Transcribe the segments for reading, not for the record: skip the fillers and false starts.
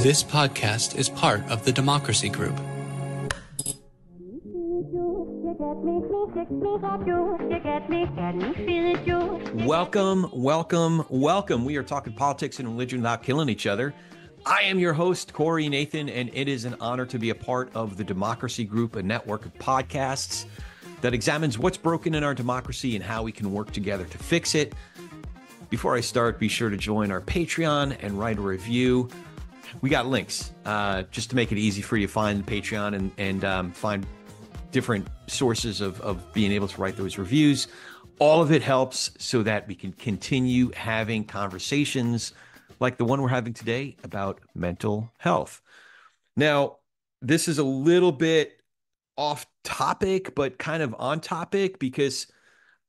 This podcast is part of the Democracy Group. Welcome, welcome, welcome. We are talking politics and religion without killing each other. I am your host, Corey Nathan, and it is an honor to be a part of the Democracy Group, a network of podcasts that examines what's broken in our democracy and how we can work together to fix it. Before I start, be sure to join our Patreon and write a review. We got links just to make it easy for you to find the Patreon and find different sources of being able to write those reviews. All of it helps so that we can continue having conversations like the one we're having today about mental health. Now, this is a little bit off topic, but kind of on topic because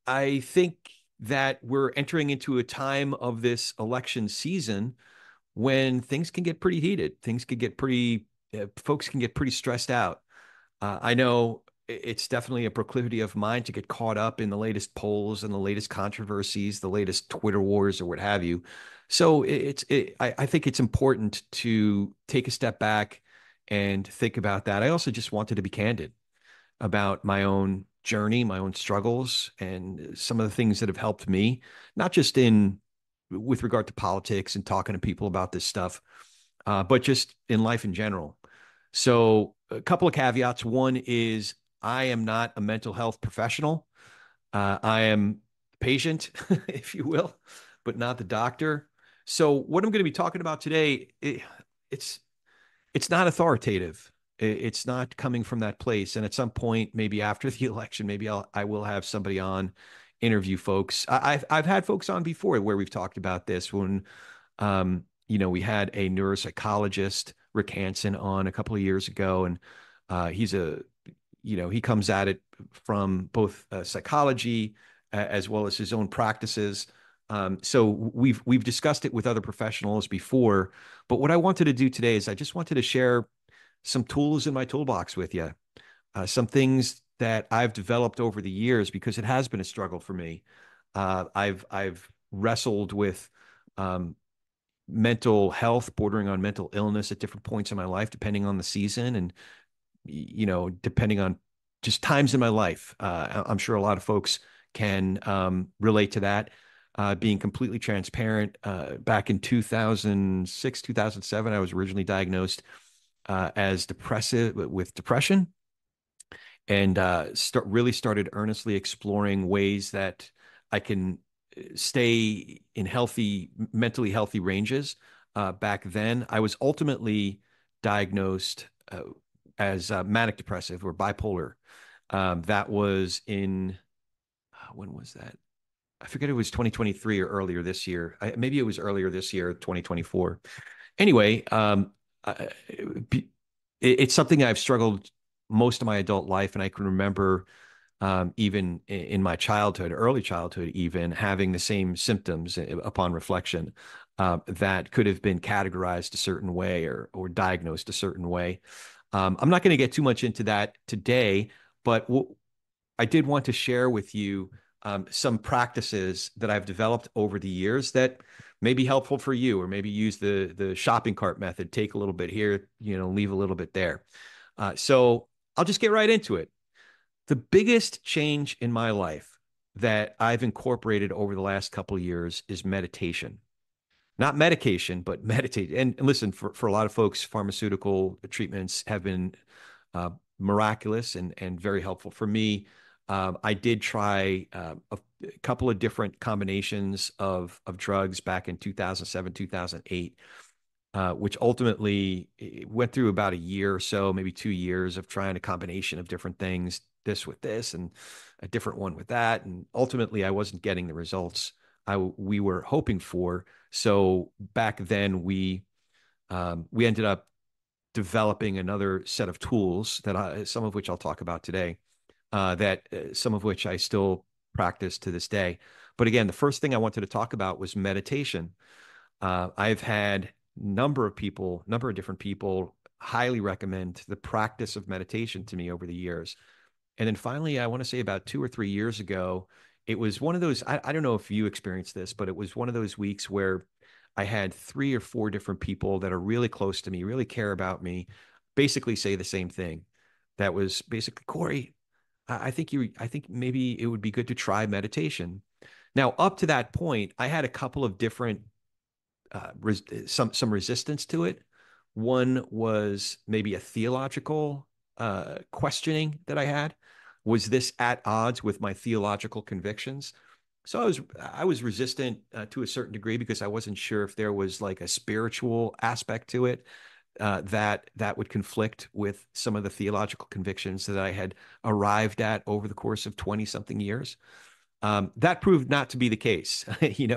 I think that we're entering into a time of this election season when things can get pretty heated. Things could get pretty, folks can get pretty stressed out. I know it's definitely a proclivity of mine to get caught up in the latest polls and the latest controversies, the latest Twitter wars or what have you. So I think it's important to take a step back and think about that. I also just wanted to be candid about my own journey, my own struggles, and some of the things that have helped me, not just in with regard to politics and talking to people about this stuff, but just in life in general. So a couple of caveats. One is I am not a mental health professional. I am a patient, if you will, but not the doctor. So what I'm going to be talking about today, it's it's not authoritative. It's not coming from that place. And at some point, maybe after the election, maybe I will have somebody on, interview folks. I've had folks on before where we've talked about this when we had a neuropsychologist, Rick Hansen, on a couple of years ago, and he comes at it from both psychology as well as his own practices. So we've discussed it with other professionals before, but what I wanted to do today is I just wanted to share some tools in my toolbox with you, some things that I've developed over the years because it has been a struggle for me. I've wrestled with mental health, bordering on mental illness at different points in my life, depending on the season and depending on just times in my life. I'm sure a lot of folks can relate to that. Being completely transparent, back in 2006, 2007, I was originally diagnosed as depressive with depression, and really started earnestly exploring ways that I can stay in mentally healthy ranges. Back then, I was ultimately diagnosed as manic depressive or bipolar. That was in, when was that? I forget, it was 2023 or earlier this year. Maybe it was earlier this year, 2024. Anyway, it's something I've struggled most of my adult life, and I can remember even in my childhood, early childhood, even having the same symptoms upon reflection that could have been categorized a certain way or diagnosed a certain way. I'm not going to get too much into that today, but I did want to share with you some practices that I've developed over the years that may be helpful for you, or maybe use the shopping cart method, take a little bit here, leave a little bit there. So I'll just get right into it. The biggest change in my life that I've incorporated over the last couple of years is meditation. Not medication, but meditate. And listen, for a lot of folks, pharmaceutical treatments have been miraculous and very helpful. For me, I did try a couple of different combinations of drugs back in 2007, 2008, which ultimately went through about a year or so, maybe 2 years of trying a combination of different things, this with this and a different one with that. And ultimately, I wasn't getting the results we were hoping for. So back then, we ended up developing another set of tools that some of which I'll talk about today, some of which I still practice to this day. But again, the first thing I wanted to talk about was meditation. I've had number of different people highly recommend the practice of meditation to me over the years. And then finally, I want to say about 2 or 3 years ago, it was one of those, I don't know if you experienced this, but it was one of those weeks where I had 3 or 4 different people that are really close to me, really care about me, basically say the same thing. That was basically, Corey, I think maybe it would be good to try meditation. Now, up to that point, I had a couple of different some resistance to it. One was maybe a theological questioning that I had. Was this at odds with my theological convictions? So I was resistant to a certain degree because I wasn't sure if there was like a spiritual aspect to it that would conflict with some of the theological convictions that I had arrived at over the course of 20 something years. That proved not to be the case.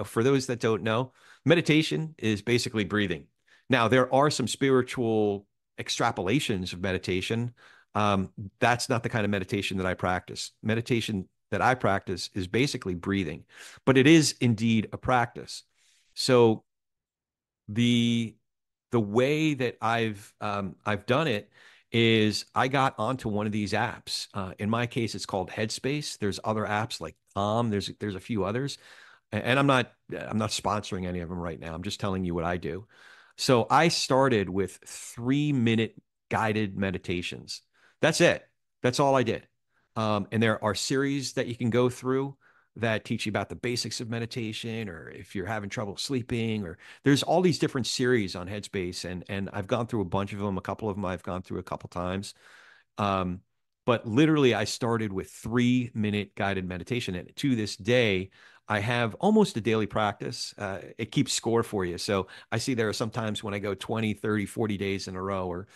For those that don't know, meditation is basically breathing. Now, there are some spiritual extrapolations of meditation. That's not the kind of meditation that I practice. Meditation that I practice is basically breathing, but it is indeed a practice. So the the way that I've done it is I got onto one of these apps. In my case, it's called Headspace. There's other apps like Calm. There's a few others, and I'm not sponsoring any of them right now. I'm just telling you what I do. So I started with 3 minute guided meditations. That's it. That's all I did. And there are series that you can go through that teach you about the basics of meditation, or if you're having trouble sleeping, or there's all these different series on Headspace, and I've gone through a bunch of them. A couple of them I've gone through a couple times. Um, but literally, I started with 3 minute guided meditation, and to this day, I have almost a daily practice. It keeps score for you. So I see there are some times when I go 20, 30, 40 days in a row, or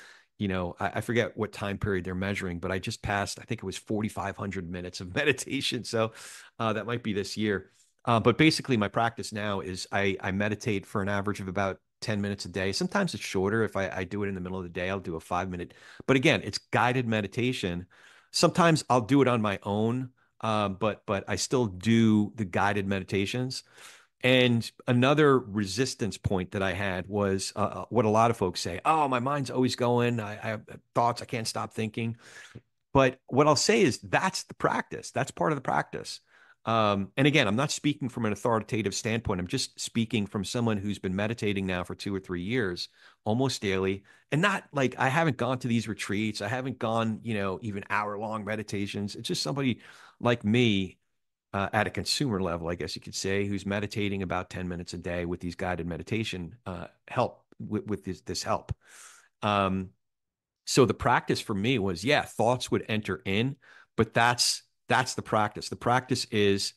I forget what time period they're measuring, but I just passed, I think it was 4,500 minutes of meditation. So that might be this year. But basically, my practice now is I meditate for an average of about 10 minutes a day. Sometimes it's shorter. If I do it in the middle of the day, I'll do a 5 minute. But again, it's guided meditation. Sometimes I'll do it on my own, but I still do the guided meditations. And another resistance point that I had was what a lot of folks say, oh, my mind's always going. I have thoughts. I can't stop thinking. But what I'll say is that's the practice. That's part of the practice. And again, I'm not speaking from an authoritative standpoint. I'm just speaking from someone who's been meditating now for 2 or 3 years, almost daily. And not like I haven't gone to these retreats. I haven't gone, even hour-long meditations. It's just somebody like me at a consumer level, I guess you could say, who's meditating about 10 minutes a day with these guided meditation help with this help. So the practice for me was, yeah, thoughts would enter in, but that's the practice. The practice is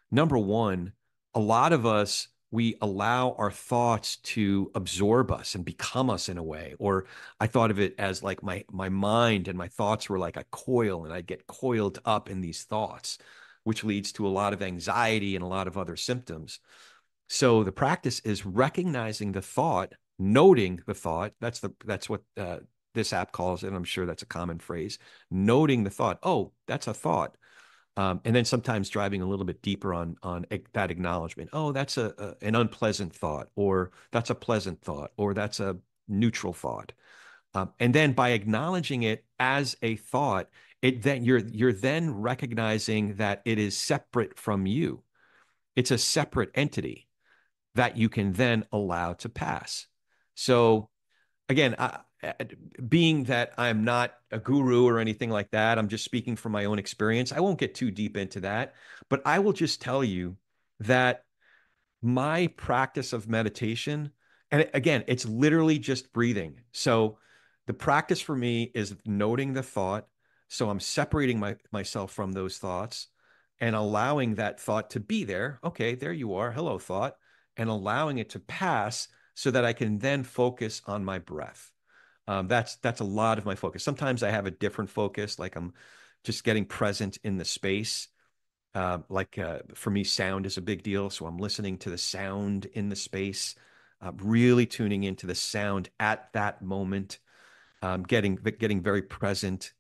number one, a lot of us, we allow our thoughts to absorb us and become us in a way. Or I thought of it as like my mind and my thoughts were like a coil, and I'd get coiled up in these thoughts, which leads to a lot of anxiety and a lot of other symptoms. So the practice is recognizing the thought, noting the thought. That's what this app calls it. I'm sure that's a common phrase. Noting the thought. Oh, that's a thought. And then sometimes driving a little bit deeper on that acknowledgement. Oh, that's an unpleasant thought, or that's a pleasant thought, or that's a neutral thought. And then by acknowledging it as a thought, you're then recognizing that it is separate from you. It's a separate entity that you can then allow to pass. So again, being that I'm not a guru or anything like that, I'm just speaking from my own experience. I won't get too deep into that, but I will just tell you that my practice of meditation, and again, it's literally just breathing. So the practice for me is noting the thought. So I'm separating myself from those thoughts and allowing that thought to be there. Okay, there you are. Hello, thought. And allowing it to pass so that I can then focus on my breath. That's a lot of my focus. Sometimes I have a different focus, like I'm just getting present in the space. For me, sound is a big deal. So I'm listening to the sound in the space, really tuning into the sound at that moment, getting very present,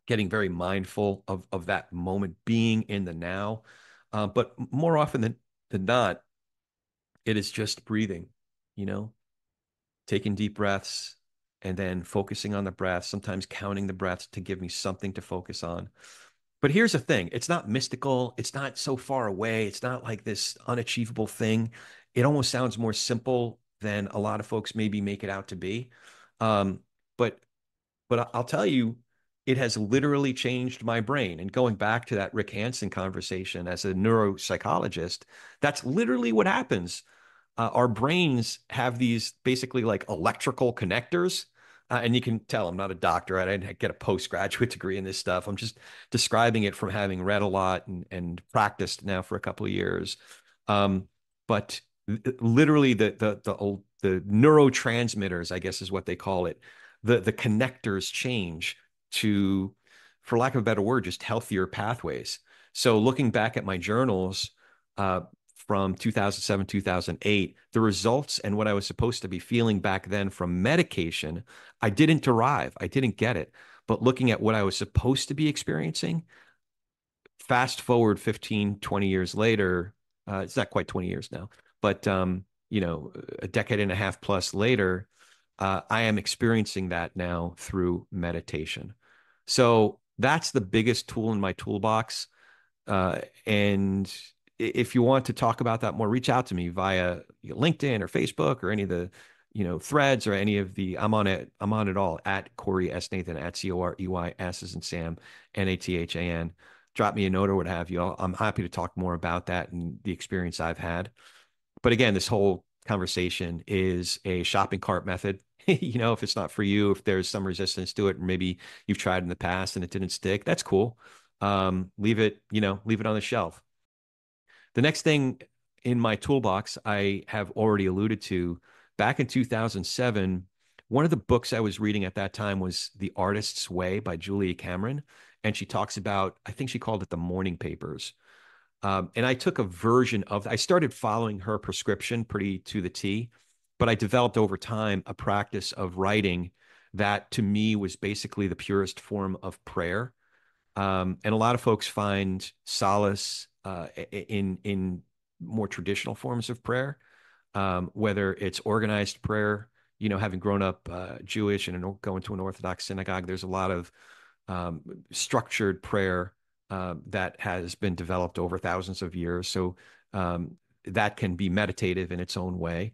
getting very mindful of that moment, being in the now. But more often than not, it is just breathing, you know, taking deep breaths and then focusing on the breath, sometimes counting the breaths to give me something to focus on. But here's the thing, it's not mystical. It's not so far away. It's not like this unachievable thing. it almost sounds more simple than a lot of folks maybe make it out to be. Um, but I'll tell you, it has literally changed my brain. And going back to that Rick Hansen conversation as a neuropsychologist, that's literally what happens. Our brains have these basically like electrical connectors. And you can tell I'm not a doctor. I didn't get a postgraduate degree in this stuff. I'm just describing it from having read a lot and practiced now for a couple of years. Um, but literally the neurotransmitters, I guess is what they call it, the connectors change to, for lack of a better word, just healthier pathways. So looking back at my journals, from 2007, 2008, the results and what I was supposed to be feeling back then from medication, I didn't derive. I didn't get it. But looking at what I was supposed to be experiencing, fast forward 15, 20 years later, it's not quite 20 years now, but a decade and a half plus later, I am experiencing that now through meditation. So that's the biggest tool in my toolbox. And if you want to talk about that more, reach out to me via LinkedIn or Facebook or any of the, threads or any of the, I'm on it. I'm on it all at Corey S. Nathan at COREYS as in Sam, NATHAN. Drop me a note or what have you. I'm happy to talk more about that and the experience I've had. But again, this whole conversation is a shopping cart method. If it's not for you, if there's some resistance to it, or maybe you've tried in the past and it didn't stick, that's cool. Leave it on the shelf. The next thing in my toolbox, I have already alluded to back in 2007. One of the books I was reading at that time was The Artist's Way by Julia Cameron. And she talks about, I think she called it the morning papers. And I took a version of, I started following her prescription pretty to the T, but I developed over time a practice of writing that to me was basically the purest form of prayer. And a lot of folks find solace in more traditional forms of prayer, whether it's organized prayer. Having grown up Jewish and going to an Orthodox synagogue, there's a lot of structured prayer that has been developed over thousands of years. So that can be meditative in its own way.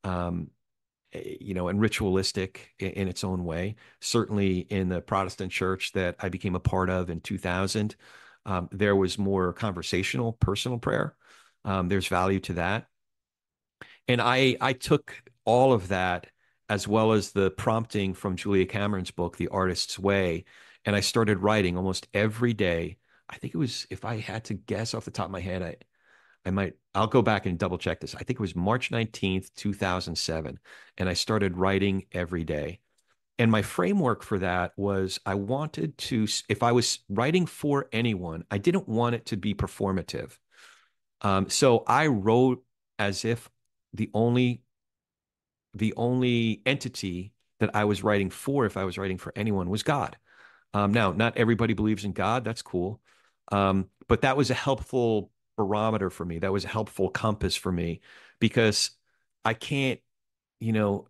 Um, and ritualistic in its own way. Certainly in the Protestant church that I became a part of in 2000, there was more conversational, personal prayer. There's value to that. And I took all of that as well as the prompting from Julia Cameron's book, The Artist's Way, and I started writing almost every day. I think it was, if I had to guess off the top of my head, I'll go back and double check this. I think it was March 19th, 2007. And I started writing every day. And my framework for that was I wanted to, if I was writing for anyone, I didn't want it to be performative. So I wrote as if the only entity that I was writing for, if I was writing for anyone, was God. Now, not everybody believes in God. That's cool. But that was a helpful barometer for me. That was a helpful compass for me because I can't, you know,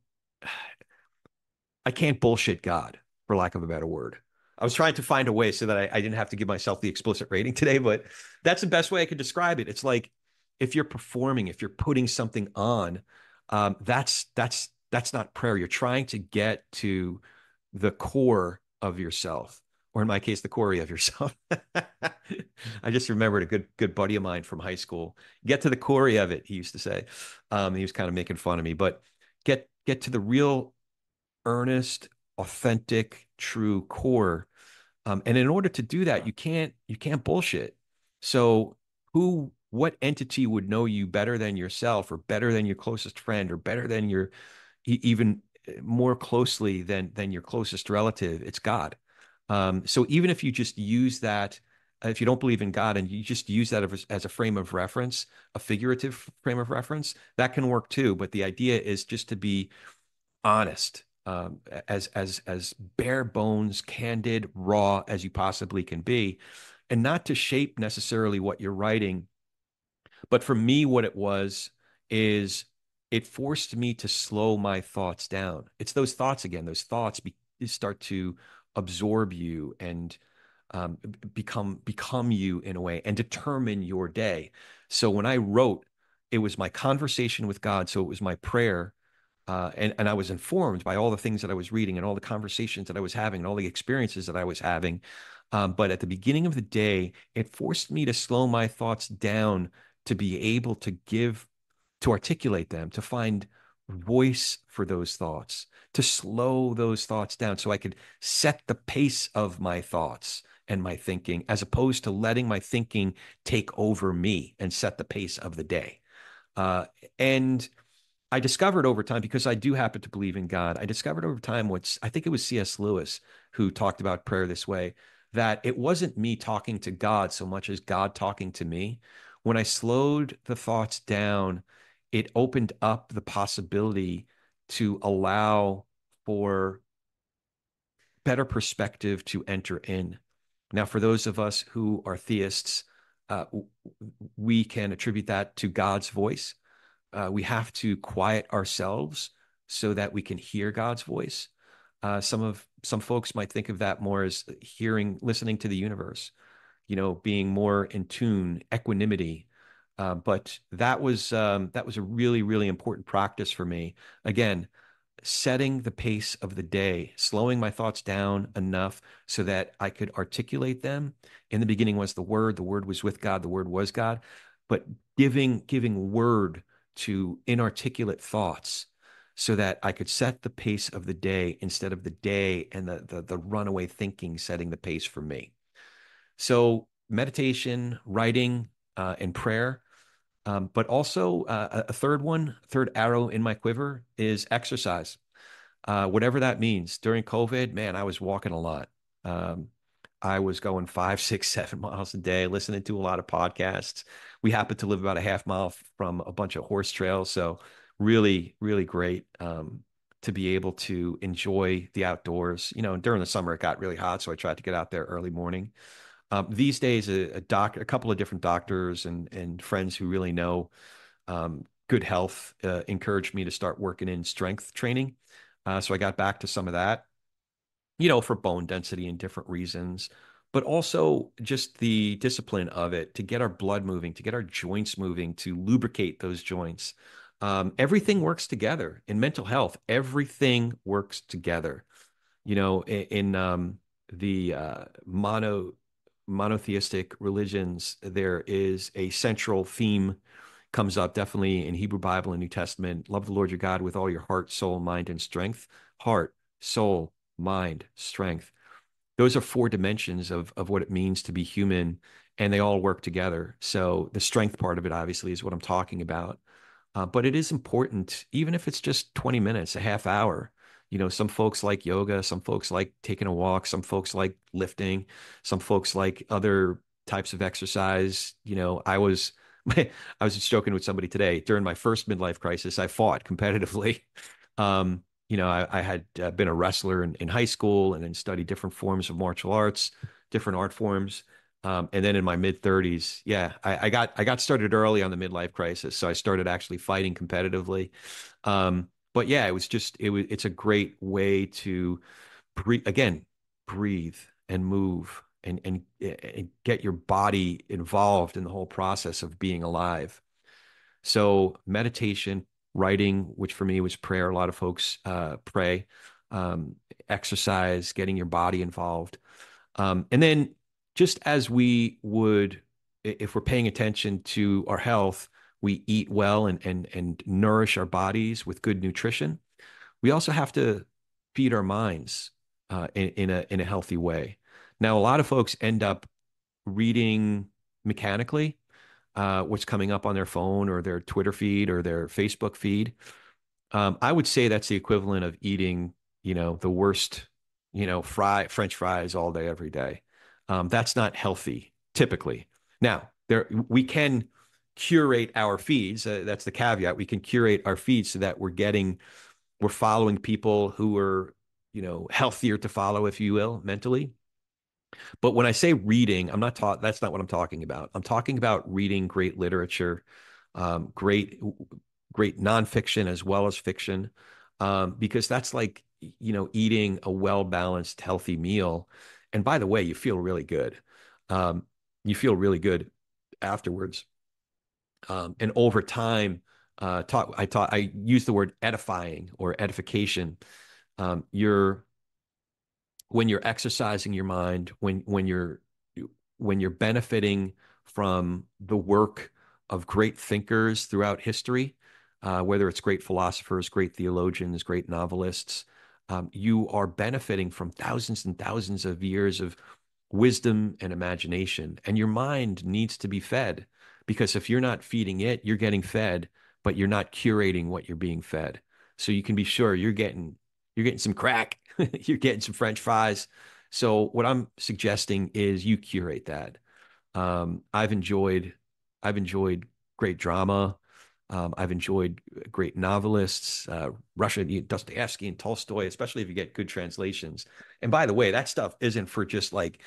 I can't bullshit God, for lack of a better word. I was trying to find a way so that I didn't have to give myself the explicit rating today, but that's the best way I could describe it. It's like if you're performing, if you're putting something on, that's not prayer. You're trying to get to the core of yourself, or in my case, the core of yourself. I just remembered a good buddy of mine from high school. Get to the core of it, he used to say. He was kind of making fun of me, but get to the real earnest, authentic, true core. And in order to do that, you can't bullshit. So what entity would know you better than yourself or better than your closest friend or better than your even more closely than your closest relative? It's God. So even if you just use that, if you don't believe in God and you just use that as a frame of reference, a figurative frame of reference, that can work too. But the idea is just to be honest, as bare bones, candid, raw as you possibly can be, and not to shape necessarily what you're writing. But for me, what it was is it forced me to slow my thoughts down. It's those thoughts again. Those thoughts start to absorb you and become you in a way and determine your day. So when I wrote, it was my conversation with God. So it was my prayer. And I was informed by all the things that I was reading and all the conversations that I was having and all the experiences that I was having. But at the beginning of the day, it forced me to slow my thoughts down to be able to articulate them, to find voice for those thoughts, to slow those thoughts down so I could set the pace of my thoughts and my thinking, as opposed to letting my thinking take over me and set the pace of the day. And I discovered over time, because I do happen to believe in God, I discovered over time I think it was C.S. Lewis who talked about prayer this way, that it wasn't me talking to God so much as God talking to me. When I slowed the thoughts down, it opened up the possibility to allow for better perspective to enter in. Now, for those of us who are theists, uh, we can attribute that to God's voice. We have to quiet ourselves so that we can hear God's voice. Some folks might think of that more as listening to the universe, being more in tune, equanimity. But that was a really, really important practice for me. Again, setting the pace of the day, slowing my thoughts down enough so that I could articulate them. In the beginning was the Word was with God, the Word was God, but giving word to inarticulate thoughts so that I could set the pace of the day instead of the day and the runaway thinking setting the pace for me. So meditation, writing, and prayer. But also a third arrow in my quiver is exercise. Whatever that means. During COVID, man, I was walking a lot. Um, I was going 5, 6, 7 miles a day, listening to a lot of podcasts. We happen to live about a half mile from a bunch of horse trails, so really, really great to be able to enjoy the outdoors. During the summer, it got really hot, so I tried to get out there early morning. These days, a couple of different doctors and friends who really know good health encouraged me to start working in strength training. So I got back to some of that, for bone density and different reasons, but also just the discipline of it to get our blood moving, to get our joints moving, to lubricate those joints. Everything works together in mental health. Everything works together. In the monotheistic religions, there is a central theme comes up definitely in Hebrew Bible and New Testament. Love the Lord your God with all your heart, soul, mind, and strength. Heart, soul, mind, strength. Those are four dimensions of what it means to be human, and they all work together. So the strength part of it, obviously, is what I'm talking about. But it is important, even if it's just 20 minutes, a half hour. Some folks like yoga, some folks like taking a walk, some folks like lifting, some folks like other types of exercise. I was just joking with somebody today. During my first midlife crisis, I fought competitively. I had been a wrestler in high school and then studied different forms of martial arts, different art forms. And then in my mid 30s, yeah, I got started early on the midlife crisis, so I started actually fighting competitively. But yeah, it's a great way to breathe and move and get your body involved in the whole process of being alive. So meditation, writing, which for me was prayer. A lot of folks pray, um, exercise, getting your body involved. And then just as we would, if we're paying attention to our health, we eat well and nourish our bodies with good nutrition. We also have to feed our minds in a healthy way. Now, a lot of folks end up reading mechanically what's coming up on their phone or their Twitter feed or their Facebook feed. I would say that's the equivalent of eating, the worst, French fries all day, every day. That's not healthy, typically. Now, we can curate our feeds. That's the caveat. We can curate our feeds so that we're following people who are, healthier to follow, if you will, mentally. But when I say reading, that's not what I'm talking about. I'm talking about reading great literature, great, great nonfiction as well as fiction, because that's like, eating a well-balanced, healthy meal. And by the way, you feel really good. You feel really good afterwards. And over time, I use the word edifying or edification. You're when you're exercising your mind, when you're benefiting from the work of great thinkers throughout history, whether it's great philosophers, great theologians, great novelists, you are benefiting from thousands and thousands of years of wisdom and imagination. And your mind needs to be fed because if you're not feeding it, you're getting fed, but you're not curating what you're being fed. So you can be sure you're getting some crack, you're getting some French fries. So what I'm suggesting is you curate that. Um, I've enjoyed I've enjoyed great drama. I've enjoyed great novelists, Russian Dostoevsky and Tolstoy, especially if you get good translations. And by the way, that stuff isn't for just like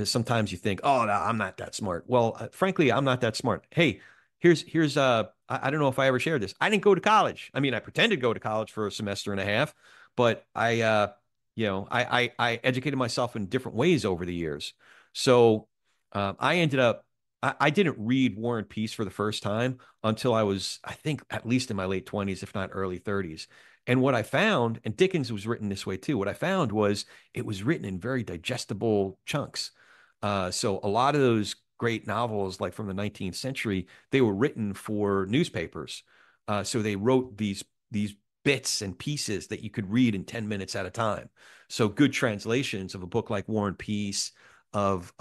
sometimes you think, oh, no, I'm not that smart. Well, frankly, I'm not that smart. Hey, here's I don't know if I ever shared this. I didn't go to college. I mean, I pretended to go to college for a semester and a half, but I educated myself in different ways over the years. So I ended up I didn't read War and Peace for the first time until I was, I think, at least in my late 20s, if not early 30s. And what I found, and Dickens was written this way too, what I found was it was written in very digestible chunks. So a lot of those great novels, like from the 19th century, they were written for newspapers. So they wrote these bits and pieces that you could read in 10 minutes at a time. So good translations of a book like War and Peace, of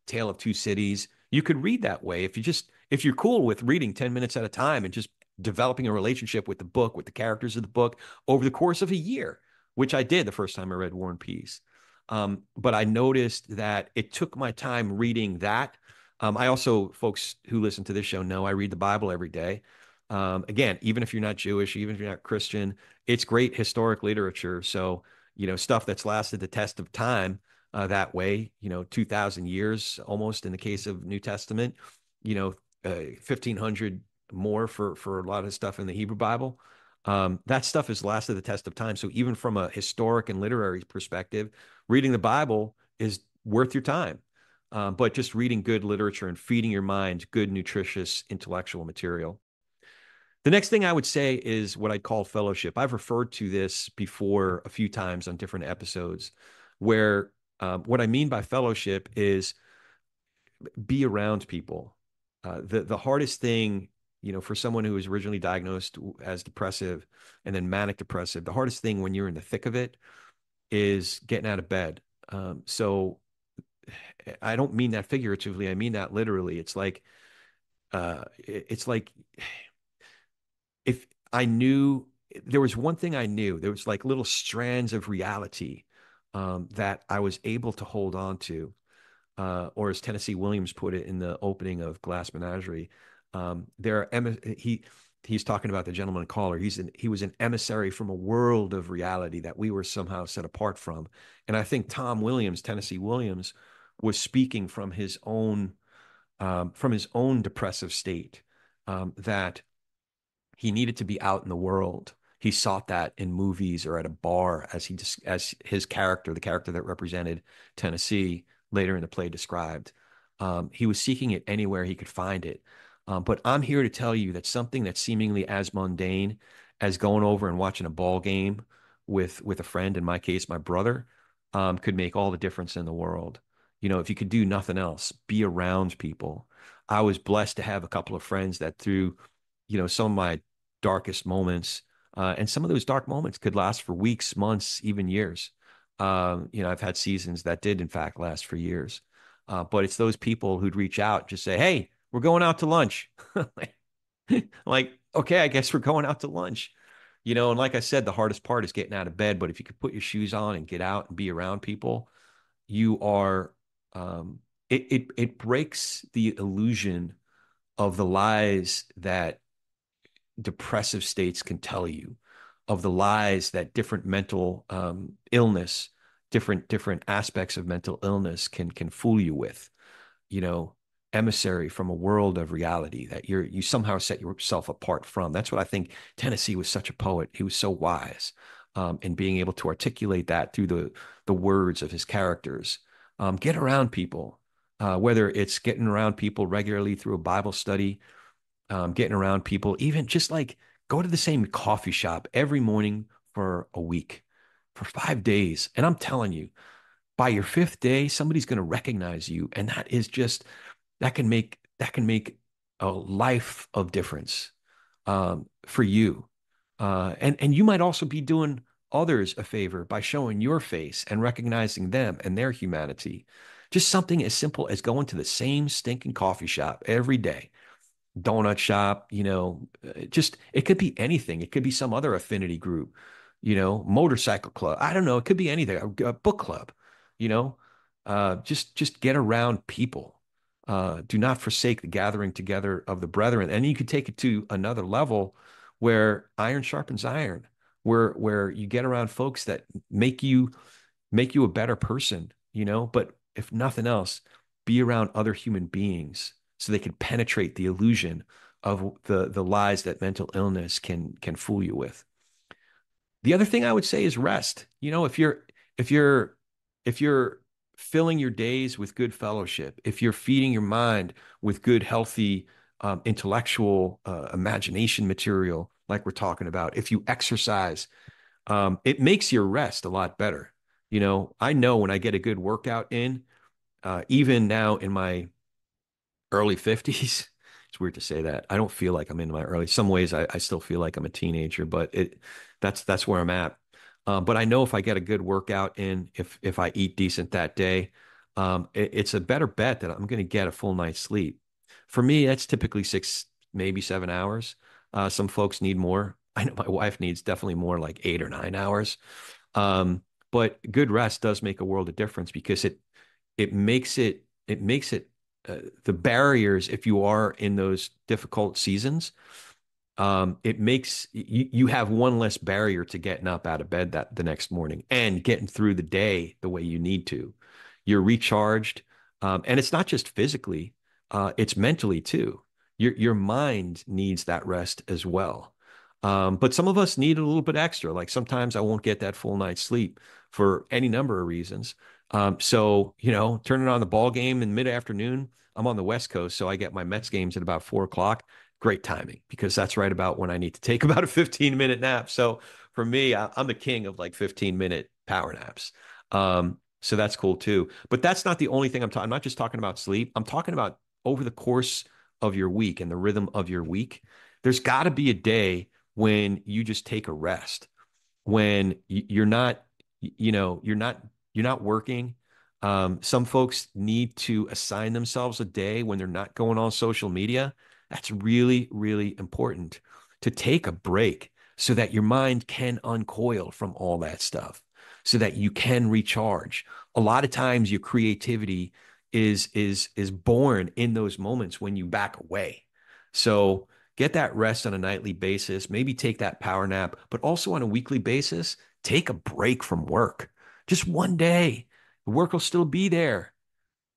Tale of Two Cities, you could read that way if you're cool with reading 10 minutes at a time and just developing a relationship with the book, with the characters of the book over the course of a year, which I did the first time I read War and Peace. But I noticed that it took my time reading that. I also, folks who listen to this show know I read the Bible every day. Again, even if you're not Jewish, even if you're not Christian, it's great historic literature. So, stuff that's lasted the test of time that way, 2000 years almost in the case of New Testament, 1500 more for a lot of stuff in the Hebrew Bible. That stuff has lasted the test of time. So even from a historic and literary perspective, reading the Bible is worth your time. But just reading good literature and feeding your mind good, nutritious intellectual material. The next thing I would say is what I call fellowship. I've referred to this before a few times on different episodes, where what I mean by fellowship is be around people. The hardest thing, for someone who was originally diagnosed as depressive and then manic depressive, the hardest thing when you're in the thick of it is getting out of bed. So I don't mean that figuratively. I mean that literally. It's like if I knew there was one thing I knew, there was like little strands of reality that I was able to hold on to. Or as Tennessee Williams put it in the opening of Glass Menagerie, he's talking about the gentleman caller. He was an emissary from a world of reality that we were somehow set apart from. And I think Tennessee Williams, was speaking from his own depressive state, that he needed to be out in the world. He sought that in movies or at a bar, as his character, the character that represented Tennessee later in the play described. He was seeking it anywhere he could find it. But I'm here to tell you that something that's seemingly as mundane as going over and watching a ball game with a friend, in my case, my brother, could make all the difference in the world. If you could do nothing else, be around people. I was blessed to have a couple of friends that through, some of my darkest moments, and some of those dark moments could last for weeks, months, even years. I've had seasons that did, in fact, last for years. But it's those people who'd reach out and just say, "Hey, we're going out to lunch." Like, okay, I guess we're going out to lunch. And like I said, the hardest part is getting out of bed. But if you could put your shoes on and get out and be around people, you are, it breaks the illusion of the lies that depressive states can tell you, of the lies that different mental illness, different aspects of mental illness can fool you with. You know, emissary from a world of reality that you somehow set yourself apart from. That's what I think. Tennessee was such a poet. He was so wise in being able to articulate that through the words of his characters. Get around people. whether it's getting around people regularly through a Bible study, getting around people, even just like go to the same coffee shop every morning for a week, for 5 days. And I'm telling you, by your fifth day, somebody's going to recognize you. And that can make a life of difference for you. And you might also be doing others a favor by showing your face and recognizing them and their humanity. Just something as simple as going to the same stinking coffee shop every day, donut shop, just it could be anything. It could be some other affinity group, motorcycle club. I don't know. It could be anything, a book club, you know, just get around people. Do not forsake the gathering together of the brethren. And you could take it to another level where iron sharpens iron, where you get around folks that make you a better person, but if nothing else, be around other human beings so they can penetrate the illusion of the lies that mental illness can fool you with. The other thing I would say is rest. If you're if you're filling your days with good fellowship, if you're feeding your mind with good, healthy, intellectual imagination material, like we're talking about, if you exercise, it makes your rest a lot better. I know when I get a good workout in, even now in my early 50s. It's weird to say that. I don't feel like I'm in my early. Some ways I still feel like I'm a teenager, but that's where I'm at. But I know if I get a good workout in, if I eat decent that day, it's a better bet that I'm going to get a full night's sleep. For me, that's typically 6, maybe 7 hours. Some folks need more. I know my wife needs definitely more, like 8 or 9 hours. Um, but good rest does make a world of difference because it makes it the barriers, if you are in those difficult seasons, it makes you have one less barrier to getting up out of bed that the next morning and getting through the day the way you need to. You're recharged, and it's not just physically, it's mentally too. Your mind needs that rest as well. But some of us need a little bit extra. Like sometimes I won't get that full night's sleep for any number of reasons. So, turning on the ball game in mid-afternoon, I'm on the West Coast, so I get my Mets games at about 4 o'clock. Great timing because that's right about when I need to take about a 15-minute nap. So for me, I'm the king of like 15-minute power naps. So that's cool too. But that's not the only thing I'm not just talking about sleep. I'm talking about over the course of your week and the rhythm of your week. There's got to be a day when you just take a rest, when you're not, you're not working. Some folks need to assign themselves a day when they're not going on social media. That's really, really important to take a break so that your mind can uncoil from all that stuff, so that you can recharge. A lot of times your creativity is born in those moments when you back away. So get that rest on a nightly basis, maybe take that power nap, but also on a weekly basis, take a break from work. Just one day. The work will still be there,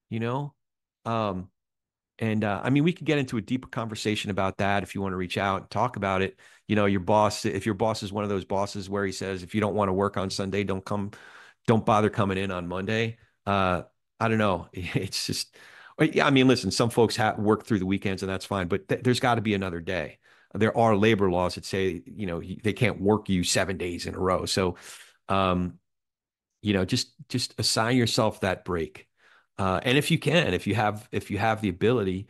you know? Um, and I mean, we could get into a deeper conversation about that if you want to reach out and talk about it. Your boss, if your boss is one of those bosses where he says, if you don't want to work on Sunday, don't bother coming in on Monday. I don't know. It's just, yeah, I mean, listen, some folks work through the weekends and that's fine, but there's got to be another day. There are labor laws that say, they can't work you 7 days in a row. So, um, just assign yourself that break. And if you can, if you have the ability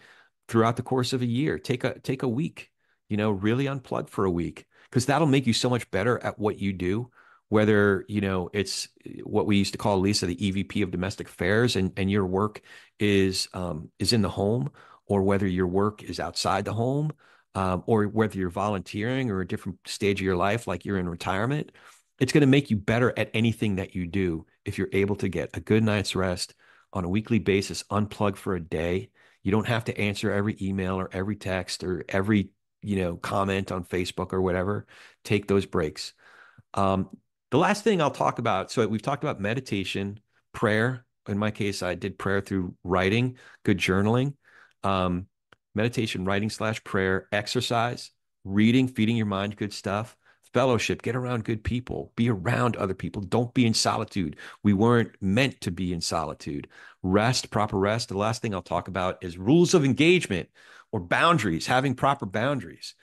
throughout the course of a year, take a week, really unplug for a week because that'll make you so much better at what you do. Whether, it's what we used to call Lisa, the EVP of domestic affairs, and your work is in the home, or whether your work is outside the home, or whether you're volunteering or a different stage of your life, like you're in retirement. It's going to make you better at anything that you do if you're able to get a good night's rest on a weekly basis, unplug for a day. You don't have to answer every email or every text or every, comment on Facebook or whatever. Take those breaks. Um, the last thing I'll talk about, so we've talked about meditation, prayer. In my case, I did prayer through writing, good journaling, um, meditation, writing/prayer, exercise, reading, feeding your mind good stuff, fellowship, get around good people, be around other people. Don't be in solitude. We weren't meant to be in solitude. Rest, proper rest. The last thing I'll talk about is rules of engagement or boundaries, having proper boundaries.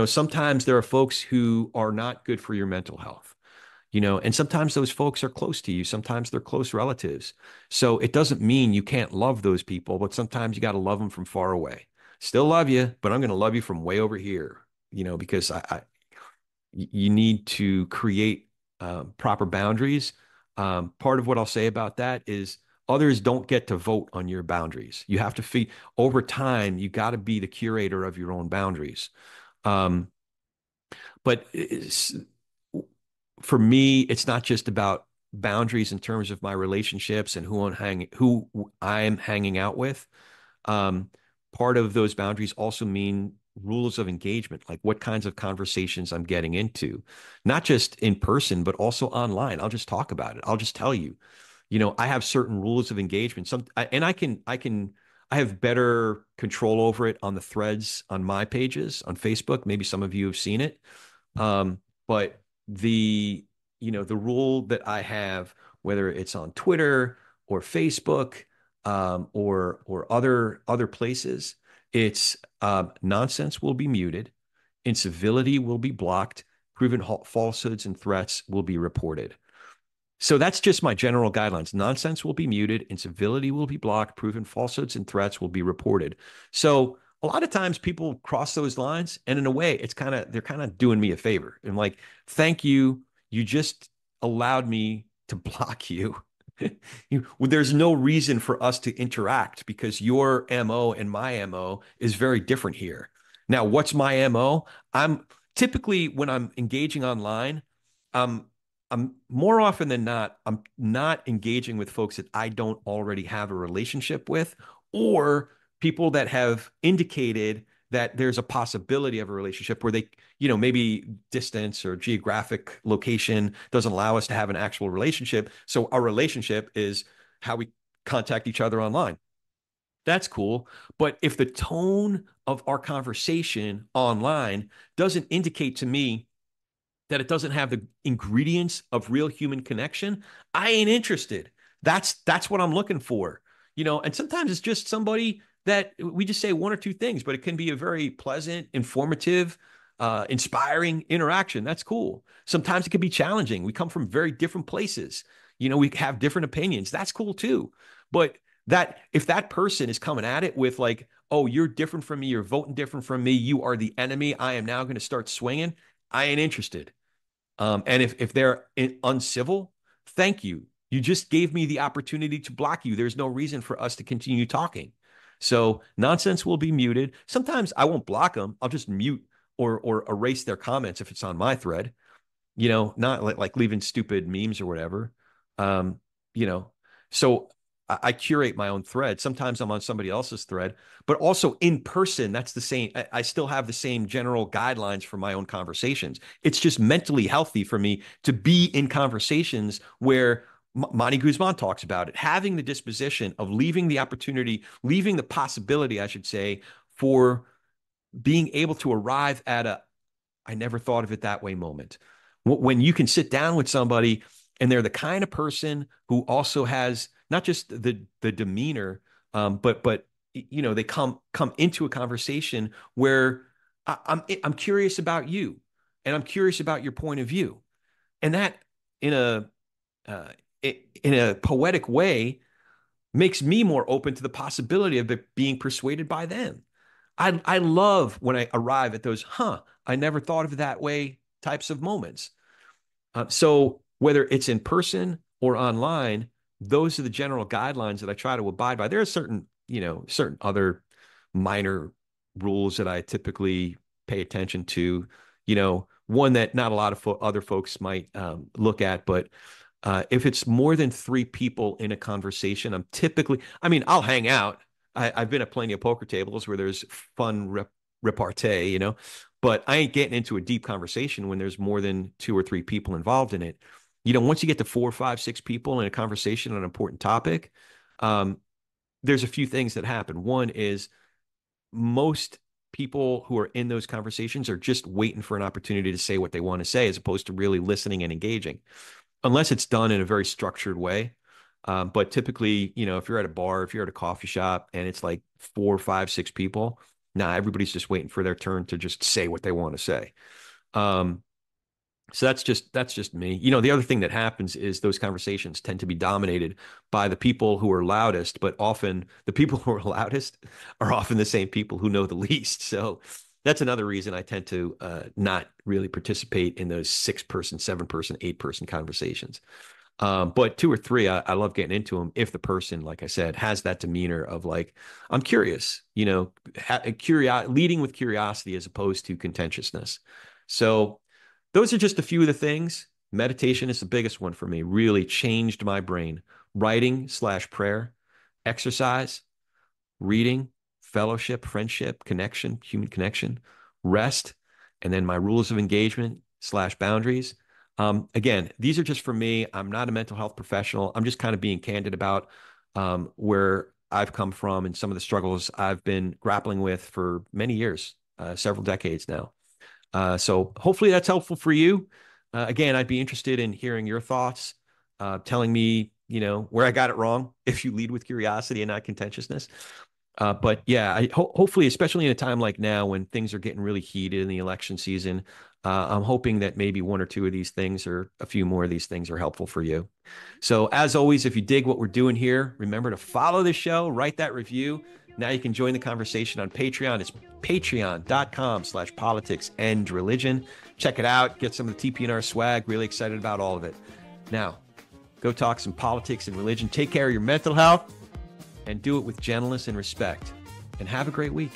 Sometimes there are folks who are not good for your mental health, and sometimes those folks are close to you. Sometimes they're close relatives. So it doesn't mean you can't love those people, but sometimes you got to love them from far away. Still love you, but I'm going to love you from way over here, because you need to create proper boundaries. Part of what I'll say about that is others don't get to vote on your boundaries. You have to over time, you got to be the curator of your own boundaries. Um, but for me, it's not just about boundaries in terms of my relationships and who I'm hanging out with. Um, Part of those boundaries also mean rules of engagement, like what kinds of conversations I'm getting into, not just in person, but also online. I'll just talk about it. I'll just tell you, I have certain rules of engagement. I have better control over it on the threads on my pages on Facebook. Maybe some of you have seen it. But the rule that I have, whether it's on Twitter or Facebook, or other places, it's nonsense will be muted, incivility will be blocked, proven falsehoods and threats will be reported. So that's just my general guidelines. Nonsense will be muted, incivility will be blocked, proven falsehoods and threats will be reported. So a lot of times people cross those lines, and in a way, they're kind of doing me a favor. And like, thank you. You just allowed me to block you. There's no reason for us to interact because your MO and my MO is very different here. Now, what's my MO? I'm typically, when I'm engaging online, um, I'm more often than not, I'm not engaging with folks that I don't already have a relationship with, or people that have indicated that there's a possibility of a relationship where they, maybe distance or geographic location doesn't allow us to have an actual relationship. So our relationship is how we contact each other online. That's cool. But if the tone of our conversation online doesn't indicate to me that it doesn't have the ingredients of real human connection, I ain't interested. That's what I'm looking for. And sometimes it's just somebody that we just say one or two things, but it can be a very pleasant, informative, inspiring interaction. That's cool. Sometimes it can be challenging. We come from very different places. We have different opinions. That's cool too. But that if that person is coming at it with like, oh, you're different from me, you're voting different from me, you are the enemy, I am now going to start swinging, I ain't interested. And if they're uncivil, thank you. You just gave me the opportunity to block you. There's no reason for us to continue talking. So nonsense will be muted. Sometimes I won't block them. I'll just mute or erase their comments if it's on my thread. Not like leaving stupid memes or whatever. Um, you know, so I curate my own thread. Sometimes I'm on somebody else's thread, but also in person, that's the same. I still have the same general guidelines for my own conversations. It's just mentally healthy for me to be in conversations where Monty Guzman talks about it, having the disposition of leaving the possibility, I should say, for being able to arrive at I never thought of it that way moment. When you can sit down with somebody and they're the kind of person who also has not just the demeanor, but they come into a conversation where I'm curious about you and I'm curious about your point of view, and that in a uh, in a poetic way makes me more open to the possibility of it being persuaded by them. I love when I arrive at those, I never thought of it that way types of moments. So whether it's in person or online, those are the general guidelines that I try to abide by. There are certain other minor rules that I typically pay attention to. One that not a lot of other folks might look at, but if it's more than three people in a conversation, I'll hang out. I've been at plenty of poker tables where there's fun repartee, but I ain't getting into a deep conversation when there's more than two or three people involved in it. Once you get to 4, 5, 6 people in a conversation on an important topic, there's a few things that happen. One is most people who are in those conversations are just waiting for an opportunity to say what they want to say, as opposed to really listening and engaging, unless it's done in a very structured way. But typically, if you're at a bar, if you're at a coffee shop and it's like 4, 5, 6 people, everybody's just waiting for their turn to just say what they want to say. So that's just me. The other thing that happens is those conversations tend to be dominated by the people who are loudest, but often the people who are loudest are often the same people who know the least. So that's another reason I tend to not really participate in those 6-person, 7-person, 8-person conversations. But 2 or 3, I love getting into them if the person, like I said, has that demeanor of like, I'm curious, leading with curiosity as opposed to contentiousness. So those are just a few of the things. Meditation is the biggest one for me. Really changed my brain. Writing/prayer, exercise, reading, fellowship, friendship, connection, human connection, rest, and then my rules of engagement/boundaries. Again, these are just for me. I'm not a mental health professional. I'm just kind of being candid about where I've come from and some of the struggles I've been grappling with for many years, several decades now. So hopefully that's helpful for you. Again, I'd be interested in hearing your thoughts, telling me, where I got it wrong if you lead with curiosity and not contentiousness. But yeah, hopefully, especially in a time like now when things are getting really heated in the election season, I'm hoping that maybe 1 or 2 of these things or a few more of these things are helpful for you. So as always, if you dig what we're doing here, remember to follow the show, write that review. Now you can join the conversation on Patreon. It's patreon.com/politicsandreligion. Check it out. Get some of the TPNR swag. Really excited about all of it. Now, go talk some politics and religion. Take care of your mental health and do it with gentleness and respect. And have a great week.